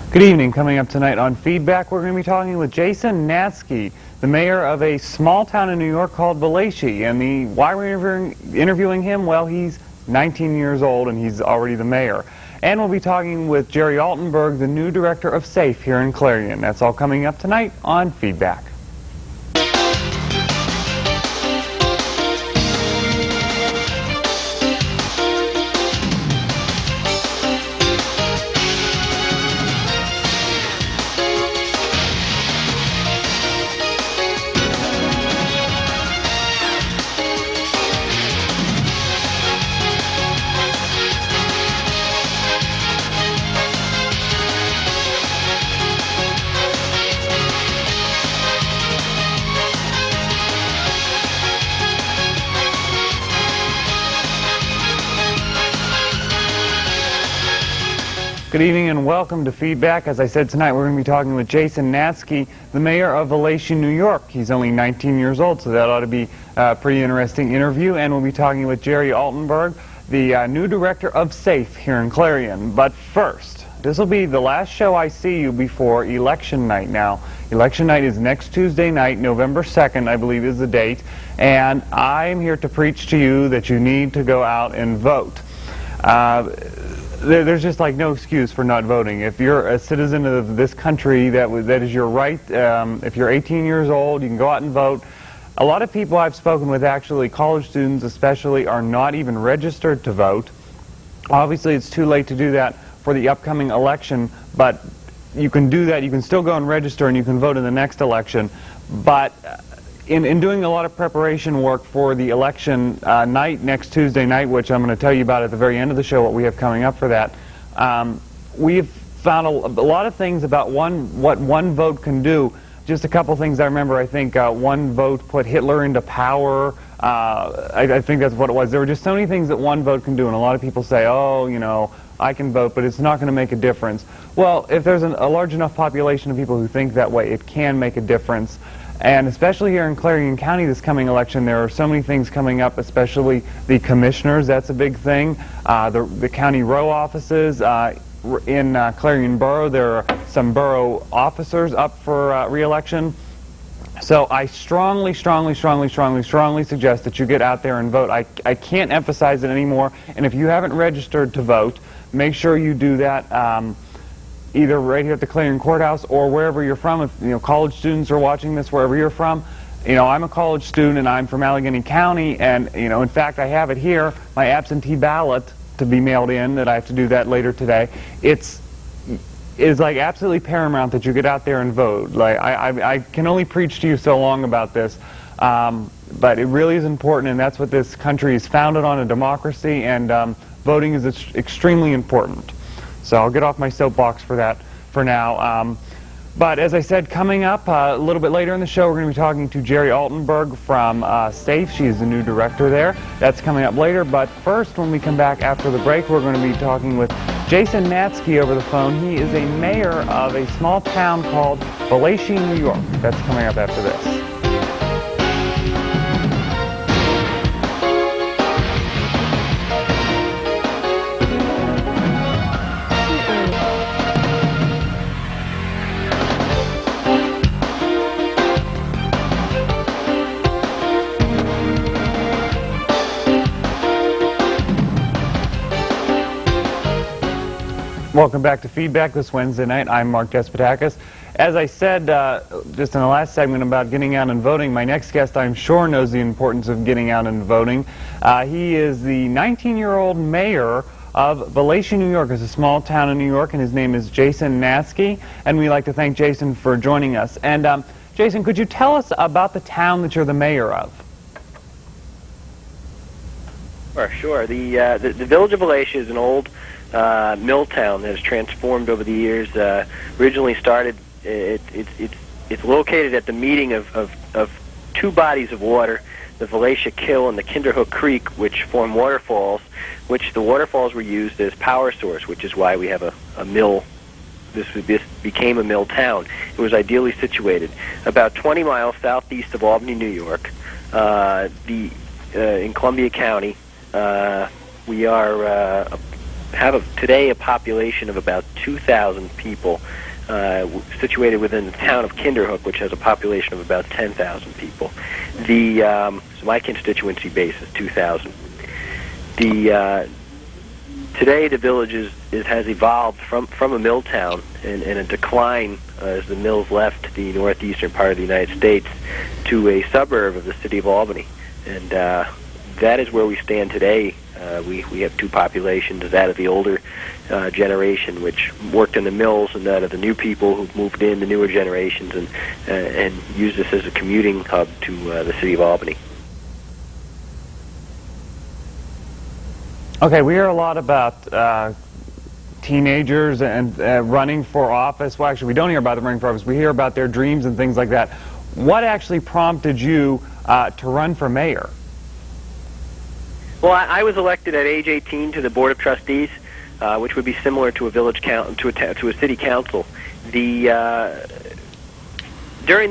Good evening. Coming up tonight on Feedback, we're going to be talking with Jason Natzke, the mayor of a small town in New York called Vallejo. And why we're interviewing him? Well, he's 19 years old and he's already the mayor. And we'll be talking with Jerry Altenberg, the new director of SAFE here in Clarion. That's all coming up tonight on Feedback. Good evening and welcome to Feedback. As I said, tonight we're going to be talking with Jason Natzke, the mayor of Vallejo, New York. He's only 19 years old, so that ought to be a pretty interesting interview. And we'll be talking with Jerry Altenberg, the new director of SAFE here in Clarion. But first, this will be the last show I see you before election night. Now, election night is next Tuesday night, November 2nd, I believe is the date. And I'm here to preach to you that you need to go out and vote. There's just like no excuse for not voting. If you're a citizen of this country, that is your right. If you're 18 years old, you can go out and vote. A lot of people I've spoken with, actually college students especially, are not even registered to vote. Obviously it's too late to do that for the upcoming election, but you can do that. You can still go and register and you can vote in the next election. But in doing a lot of preparation work for the election night, next Tuesday night, which I'm going to tell you about at the very end of the show, what we have coming up for that, we've found a lot of things about what one vote can do. Just a couple things I remember. I think one vote put Hitler into power. I think that's what it was. There were just so many things that one vote can do, and a lot of people say, oh, you know, I can vote, but it's not going to make a difference. Well, if there's a large enough population of people who think that way, it can make a difference. And especially here in Clarion County this coming election, there are so many things coming up, especially the commissioners. That's a big thing. The county row offices. In Clarion Borough, there are some borough officers up for re-election. So I strongly suggest that you get out there and vote. I can't emphasize it anymore. And if you haven't registered to vote, make sure you do that. Either right here at the Clarion Courthouse or wherever you're from. If college students are watching this, wherever you're from, I'm a college student and I'm from Allegheny County, and in fact I have it here, my absentee ballot to be mailed in. That I have to do that later today. It's like absolutely paramount that you get out there and vote. Like I can only preach to you so long about this, but it really is important, and that's what this country is founded on, a democracy, and voting is extremely important. So I'll get off my soapbox for that for now. But as I said, coming up a little bit later in the show, we're going to be talking to Jerry Altenberg from SAFE. She's the new director there. That's coming up later. But first, when we come back after the break, we're going to be talking with Jason Natzke over the phone. He is a mayor of a small town called Vallejo, New York. That's coming up after this. Welcome back to Feedback this Wednesday night. I'm Mark Despotakis. As I said just in the last segment about getting out and voting, my next guest I'm sure knows the importance of getting out and voting. He is the 19-year-old mayor of Vallejo, New York. It's a small town in New York, and his name is Jason Natzke. And we'd like to thank Jason for joining us. And Jason, could you tell us about the town that you're the mayor of? Sure. The village of Vallejo is an old mill town that has transformed over the years. Originally started, it's located at the meeting of two bodies of water, the Vallejo Kill and the Kinderhook Creek, which form waterfalls, which the waterfalls were used as power source, which is why we have a mill. This became a mill town. It was ideally situated about 20 miles southeast of Albany, New York, in Columbia County. We are have today a population of about 2,000 people, situated within the town of Kinderhook, which has a population of about 10,000 people. So my constituency base is 2,000. Today the village has evolved from a mill town and a decline as the mills left the northeastern part of the United States to a suburb of the city of Albany. And that is where we stand today. We have two populations, that of the older generation, which worked in the mills, and that of the new people who've moved in, the newer generations, and use this as a commuting hub to the city of Albany. Okay, we hear a lot about teenagers and running for office. Well, actually, we don't hear about them running for office. We hear about their dreams and things like that. What actually prompted you to run for mayor? Well, I was elected at age 18 to the Board of Trustees, which would be similar to a village to a city council. During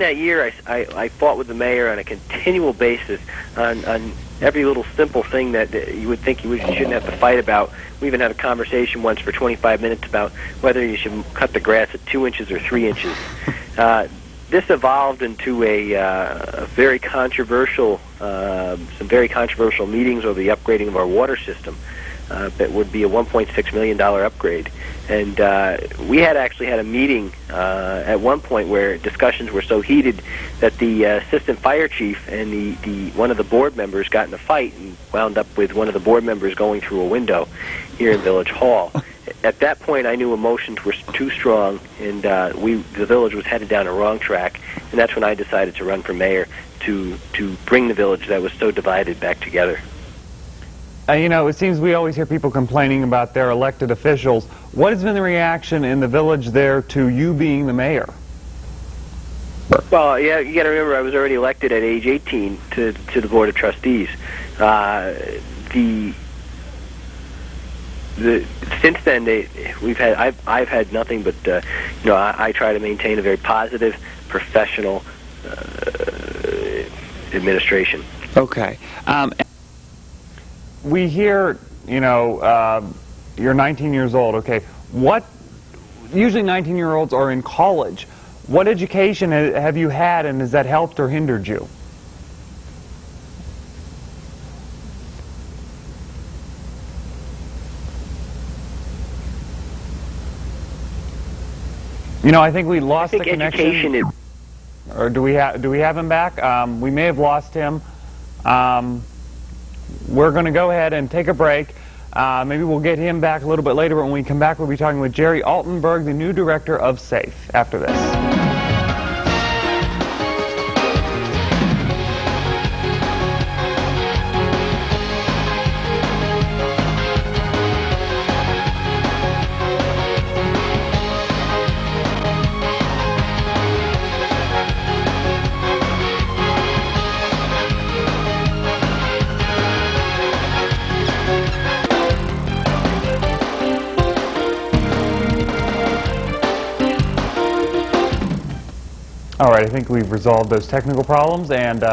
that year, I fought with the mayor on a continual basis on every little simple thing that you would think you shouldn't have to fight about. We even had a conversation once for 25 minutes about whether you should cut the grass at 2 inches or 3 inches. This evolved into a very controversial, some very controversial meetings over the upgrading of our water system. That would be a $1.6 million upgrade. And we had actually had a meeting at one point where discussions were so heated that the assistant fire chief and the one of the board members got in a fight and wound up with one of the board members going through a window here in Village Hall. At that point, I knew emotions were too strong, and the village was headed down a wrong track, and that's when I decided to run for mayor to bring the village that was so divided back together. You know, it seems we always hear people complaining about their elected officials. What has been the reaction in the village there to you being the mayor? Well, yeah, you got to remember I was already elected at age 18 to the Board of Trustees. Since then, I've had nothing but I try to maintain a very positive, professional administration. Okay. We hear, you're 19 years old. Okay, usually 19-year-olds are in college. What education have you had, and has that helped or hindered you? I think we lost the connection. Or do we have him back? We may have lost him. We're going to go ahead and take a break. Maybe we'll get him back a little bit later, but when we come back, we'll be talking with Jerry Altenberg, the new director of SAFE, after this. All right, I think we've resolved those technical problems, and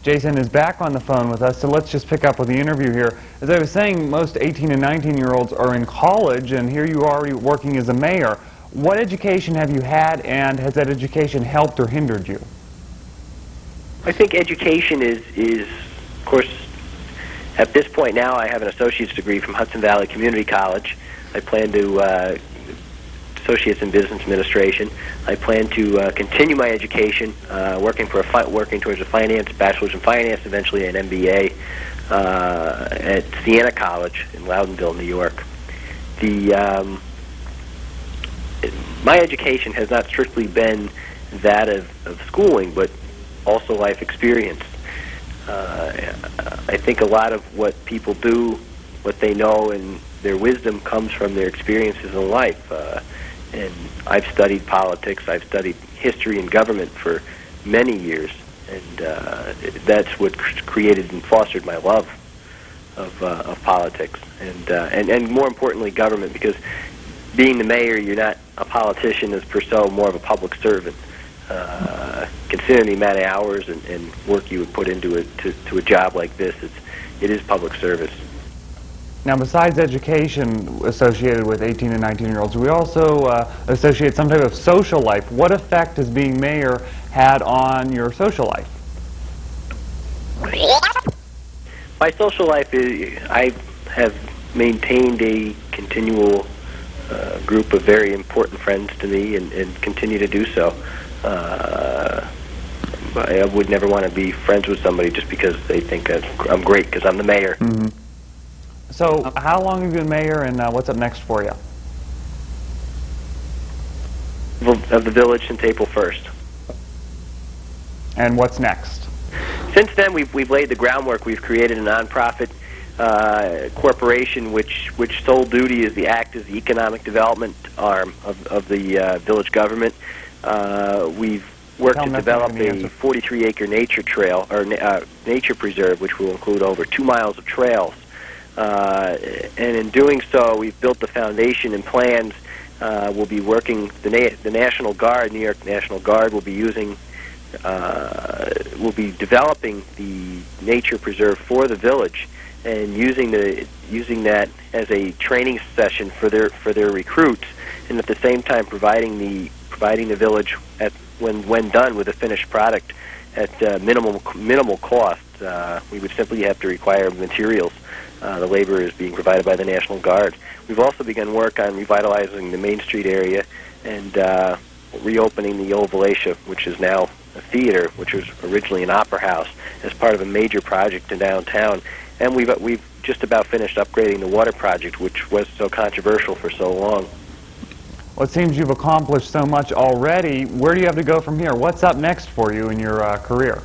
Jason is back on the phone with us, so let's just pick up with the interview here. As I was saying, most 18 and 19-year-olds are in college, and here you are already working as a mayor. What education have you had, and has that education helped or hindered you? I think education is, of course, at this point now I have an associate's degree from Hudson Valley Community College. I plan to associates in business administration. I plan to continue my education, working towards a bachelor's in finance, eventually an MBA at Siena College in Loudonville, New York. My education has not strictly been that of schooling, but also life experience. I think a lot of what people do, what they know, and their wisdom comes from their experiences in life. And I've studied politics, I've studied history and government for many years, and that's what created and fostered my love of politics, and more importantly, government, because being the mayor, you're not a politician as per se, more of a public servant. Considering the amount of hours and work you would put into it to a job like this, it is public service. Now, besides education associated with 18 and 19-year-olds, we also associate some type of social life. What effect has being mayor had on your social life? My social life is, I have maintained a continual group of very important friends to me, and continue to do so. I would never want to be friends with somebody just because they think I'm great because I'm the mayor. Mm-hmm. So, how long have you been mayor, and what's up next for you? Of the village since April 1st. And what's next? Since then, we've laid the groundwork. We've created a nonprofit corporation which sole duty is to act as the economic development arm of the village government. We've worked to develop a 43-acre nature trail, or nature preserve, which will include over 2 miles of trails. And in doing so, we've built the foundation and plans. We'll be working, the National Guard, New York National Guard, will be using, will be developing the nature preserve for the village, and using that as a training session for their recruits, and at the same time providing the village when done with a finished product at minimal cost. We would simply have to require materials. The labor is being provided by the National Guard. We've also begun work on revitalizing the Main Street area and reopening the Old Valatia, which is now a theater, which was originally an opera house, as part of a major project in downtown. And we've just about finished upgrading the water project, which was so controversial for so long. Well, it seems you've accomplished so much already. Where do you have to go from here? What's up next for you in your career?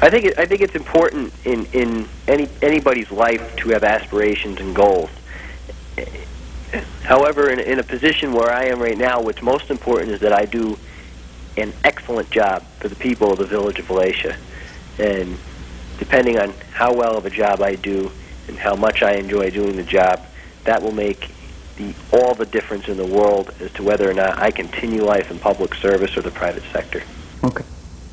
I think it's important in anybody's life to have aspirations and goals. However, in a position where I am right now, what's most important is that I do an excellent job for the people of the village of Valatia. And depending on how well of a job I do and how much I enjoy doing the job, that will make all the difference in the world as to whether or not I continue life in public service or the private sector. Okay.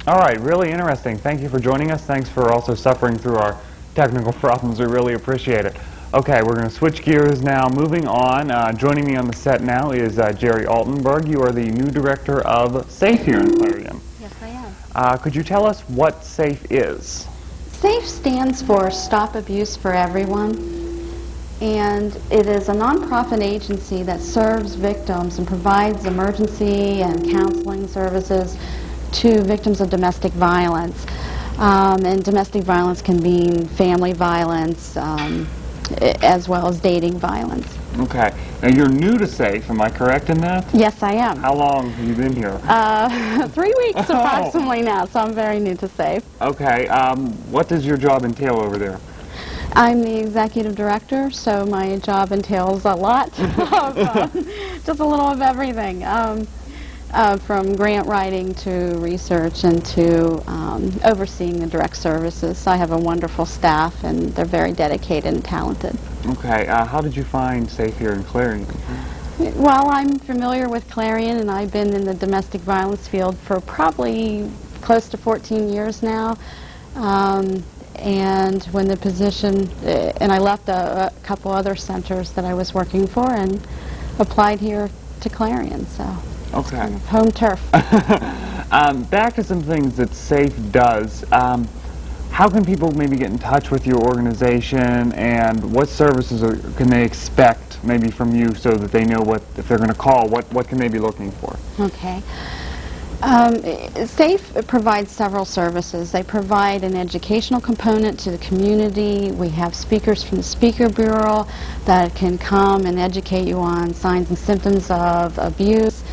All right, really interesting. Thank you for joining us. Thanks for also suffering through our technical problems. We really appreciate it. Okay, we're going to switch gears now. Moving on, joining me on the set now is Jerry Altenberg. You are the new director of SAFE here in Clarion. Yes, I am. Could you tell us what SAFE is? SAFE stands for Stop Abuse for Everyone, and it is a nonprofit agency that serves victims and provides emergency and counseling services to victims of domestic violence. And domestic violence can mean family violence, as well as dating violence. Okay. Now, you're new to SAFE, am I correct in that? Yes, I am. How long have you been here? 3 weeks approximately now, so I'm very new to SAFE. Okay. What does your job entail over there? I'm the executive director, so my job entails a lot of just a little of everything. From grant writing to research and to overseeing the direct services. So I have a wonderful staff, and they're very dedicated and talented. Okay. How did you find SAFE here in Clarion? Well, I'm familiar with Clarion, and I've been in the domestic violence field for probably close to 14 years now. And when the position, and I left a couple other centers that I was working for and applied here to Clarion, so. Okay. Kind of home turf. Back to some things that SAFE does. How can people maybe get in touch with your organization, and what services can they expect maybe from you so that they know what, if they're going to call, what can they be looking for? Okay. SAFE provides several services. They provide an educational component to the community. We have speakers from the Speaker Bureau that can come and educate you on signs and symptoms of abuse,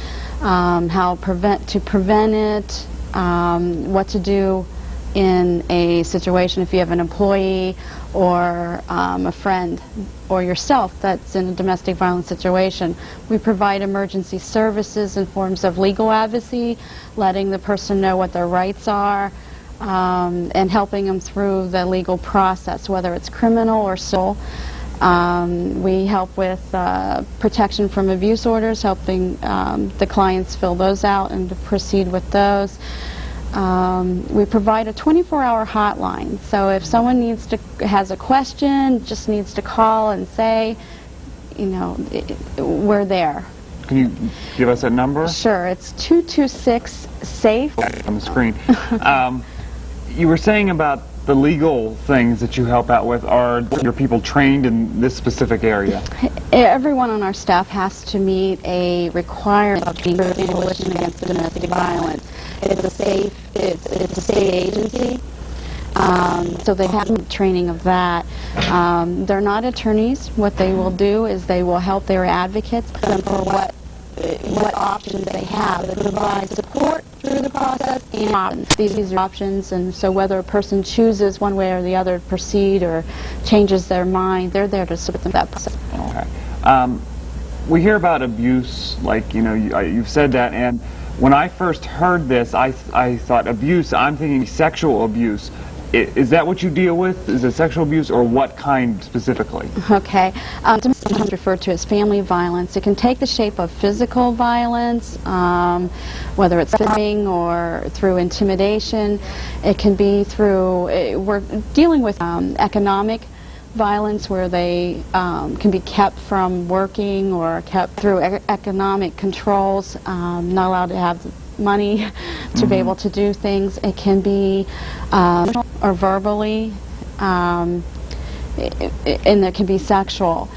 how to prevent it, what to do in a situation if you have an employee or a friend or yourself that's in a domestic violence situation. We provide emergency services in forms of legal advocacy, letting the person know what their rights are, and helping them through the legal process, whether it's criminal or civil. We help with protection from abuse orders, helping the clients fill those out and to proceed with those. we provide a 24-hour hotline. So if someone has a question, just needs to call and say, you know, we're there. Can you give us that number? Sure, it's 226-SAFE. On the screen. You were saying about the legal things that you help out with. Are your people trained in this specific area? Everyone on our staff has to meet a requirement of being a coalition against domestic violence. It's a state agency, so they have training of that. They're not attorneys. What they will do is they will help their advocates for what options they have. They provide support through the process and options. These are options, and so whether a person chooses one way or the other to proceed or changes their mind, they're there to support them that process. Okay. We hear about abuse, like, you know, you've said that, and when I first heard this, I thought abuse, I'm thinking sexual abuse. Is that what you deal with? Is it sexual abuse, or what kind specifically? Okay. Sometimes referred to as family violence. It can take the shape of physical violence, whether it's bullying or through intimidation. It can be through, we're dealing with economic violence, where they can be kept from working or kept through economic controls, not allowed to have money to be able to do things. It can be or verbally, and it can be sexual.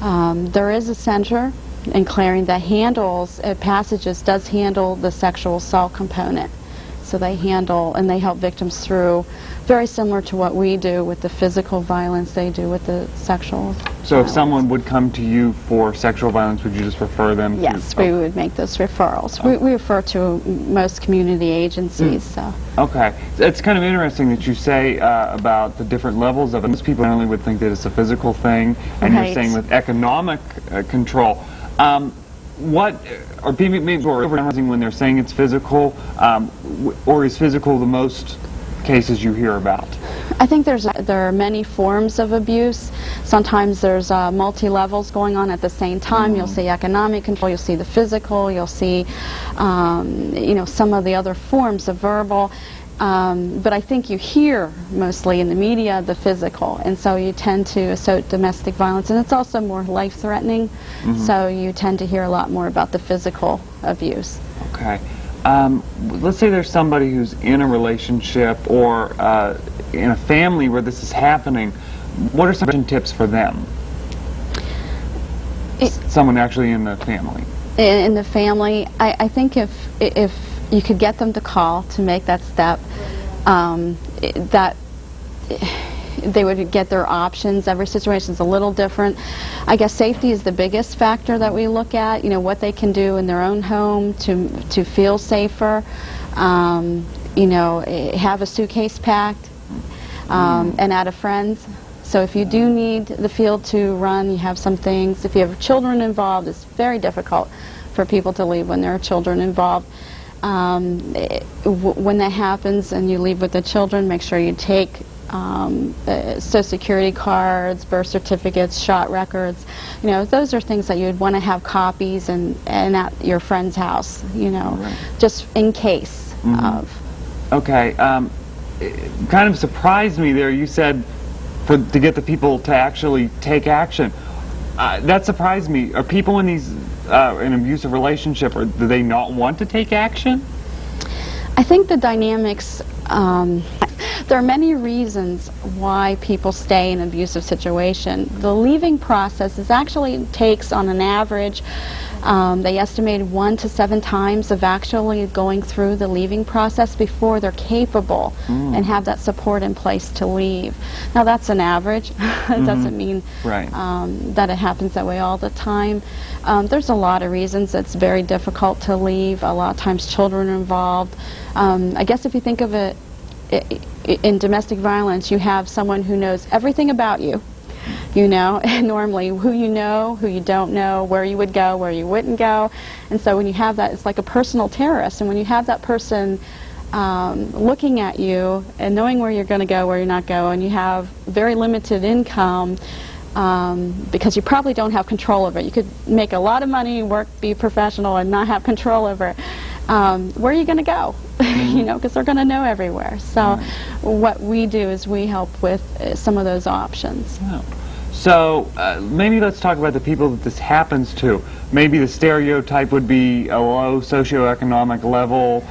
There is a center in Clarion that handles, Passages does handle the sexual assault component. So they handle and they help victims through, very similar to what we do with the physical violence, they do with the sexual So violence. if someone would come to you for sexual violence, would you just refer them to? Yes, we would make those referrals. We refer to most community agencies. So. Okay. It's kind of interesting that you say about the different levels of it. Most people generally would think that it's a physical thing, and Right. you're saying with economic control. What are people realizing when they're saying it's physical, or is physical the most cases you hear about? I think there are many forms of abuse. Sometimes there's multi-levels going on at the same time. You'll see economic control, you'll see the physical, you'll see you know, some of the other forms of verbal. But I think you hear mostly in the media the physical, and so you tend to associate domestic violence, and it's also more life-threatening, so you tend to hear a lot more about the physical abuse. Okay. Let's say there's somebody who's in a relationship or in a family where this is happening. What are some tips for them? Someone actually in the family. In the family, I think if you could get them to call to make that step, that they would get their options. Every situation is a little different. I guess safety is the biggest factor that we look at. You know, what they can do in their own home to feel safer. You know, have a suitcase packed and at a friend's. So if you do need the field to run, you have some things. If you have children involved, it's very difficult for people to leave when there are children involved. When that happens and you leave with the children, make sure you take Social Security cards, birth certificates, shot records. You know, those are things that you'd want to have copies and at your friend's house, you know, Right. just in case of. Okay. It kind of surprised me there. You said to get the people to actually take action. That surprised me. Are people in these in an abusive relationship, or do they not want to take action? I think the dynamics, there are many reasons why people stay in an abusive situation. The leaving process actually takes, on an average, they estimated 1 to 7 times of actually going through the leaving process before they're capable and have that support in place to leave. Now that's an average. It doesn't mean Right. that it happens that way all the time. There's a lot of reasons it's very difficult to leave. A lot of times children are involved. I guess if you think of it, in domestic violence, you have someone who knows everything about you. You know, normally who you know, who you don't know, where you would go, where you wouldn't go. And so when you have that, it's like a personal terrorist. And when you have that person looking at you and knowing where you're going to go, where you're not going, you have very limited income because you probably don't have control over it. You could make a lot of money, work, be professional, and not have control over it. Where are you going to go? you know, because they're going to know everywhere. So what we do is we help with some of those options. Oh. So maybe let's talk about the people that this happens to. Maybe the stereotype would be a low socioeconomic level.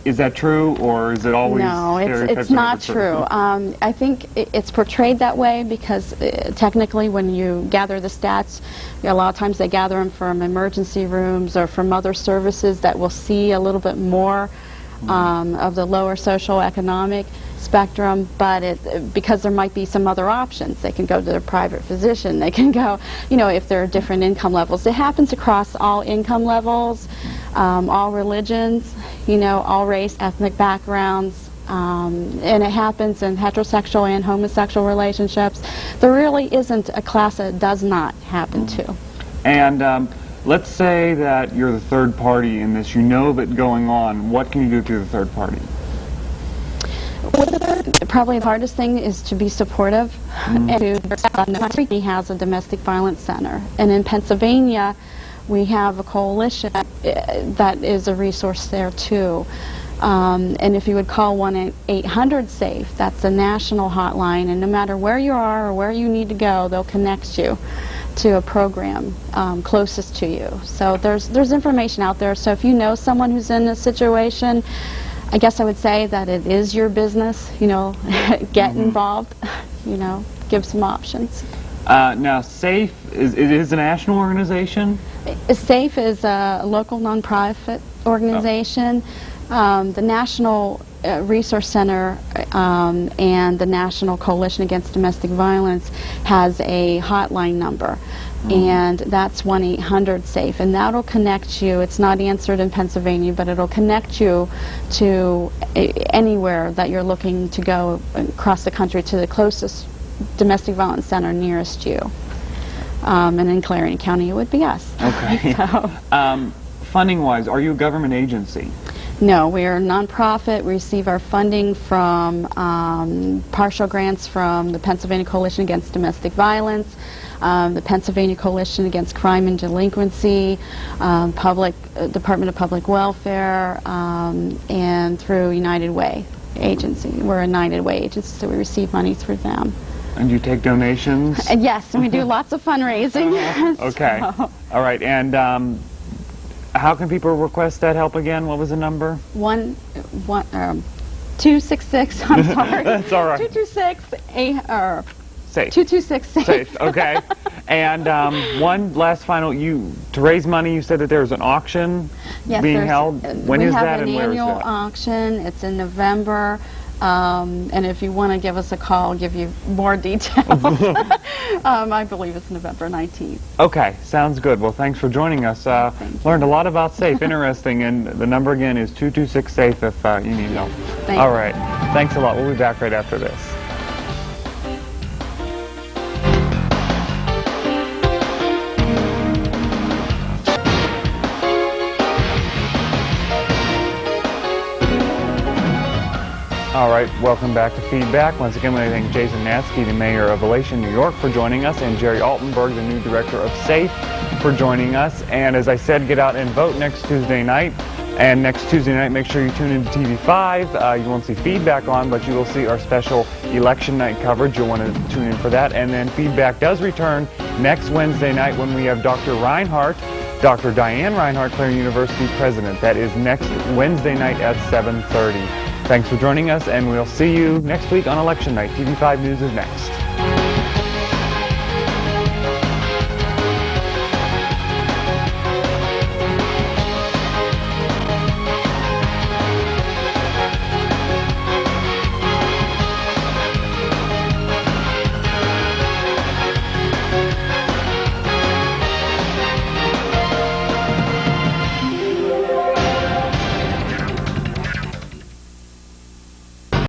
Is that true, or is it always No, it's not true. I think it's portrayed that way because technically when you gather the stats, a lot of times they gather them from emergency rooms or from other services that will see a little bit more of the lower socioeconomic spectrum, but because there might be some other options. They can go to their private physician, they can go, you know, if there are different income levels. It happens across all income levels, all religions, you know, all race, ethnic backgrounds, and it happens in heterosexual and homosexual relationships. There really isn't a class that it does not happen to. And let's say that you're the third party in this, you know of it going on. What can you do through the third party? Probably the hardest thing is to be supportive. And the country has a domestic violence center, and in Pennsylvania we have a coalition that is a resource there too. And if you would call 1-800-SAFE, that's a national hotline, and no matter where you are or where you need to go, they'll connect you to a program closest to you. So there's information out there. So if you know someone who's in a situation, I guess I would say that it is your business, you know, get involved, you know, give some options. Now, SAFE, it is a national organization? SAFE is a local nonprofit organization. The National Resource Center and the National Coalition Against Domestic Violence has a hotline number. And that's 1-800-SAFE, and that'll connect you. It's not answered in Pennsylvania, but it'll connect you to anywhere that you're looking to go across the country to the closest domestic violence center nearest you. And in Clarion County, it would be us. Okay. So, funding-wise, are you a government agency? no, we are a nonprofit. We receive our funding from partial grants from the Pennsylvania Coalition Against Domestic Violence, the Pennsylvania Coalition Against Crime and Delinquency, Department of Public Welfare, and through United Way agency. We're a United Way agency, so we receive money through them. And you take donations? Yes, and we do lots of fundraising. Okay. So. All right. And how can people request that help again? What was the number? 266. I'm sorry. That's all right. 226 Safe. 226 safe. Safe. Okay. And one last final. To raise money, you said that there was an auction being held. When is that and where is that? We have an annual auction. It's in November. And if you want to give us a call, I'll give you more details. I believe it's November 19th. Okay, sounds good. Well, thanks for joining us. Learned a lot about SAFE. Interesting. And the number again is 226-SAFE if you need help. All right. Thanks a lot. We'll be back right after this. All right, welcome back to Feedback. Once again, I want to thank Jason Natsky, the mayor of Elation, New York, for joining us, and Jerry Altenberg, the new director of SAFE, for joining us. And as I said, get out and vote next Tuesday night. And next Tuesday night, make sure you tune into TV5. You won't see Feedback on, but you will see our special election night coverage. You'll want to tune in for that. And then Feedback does return next Wednesday night when we have Dr. Reinhardt, Dr. Diane Reinhardt, Clarion University president. That is next Wednesday night at 7:30. Thanks for joining us, and we'll see you next week on Election Night. TV5 News is next.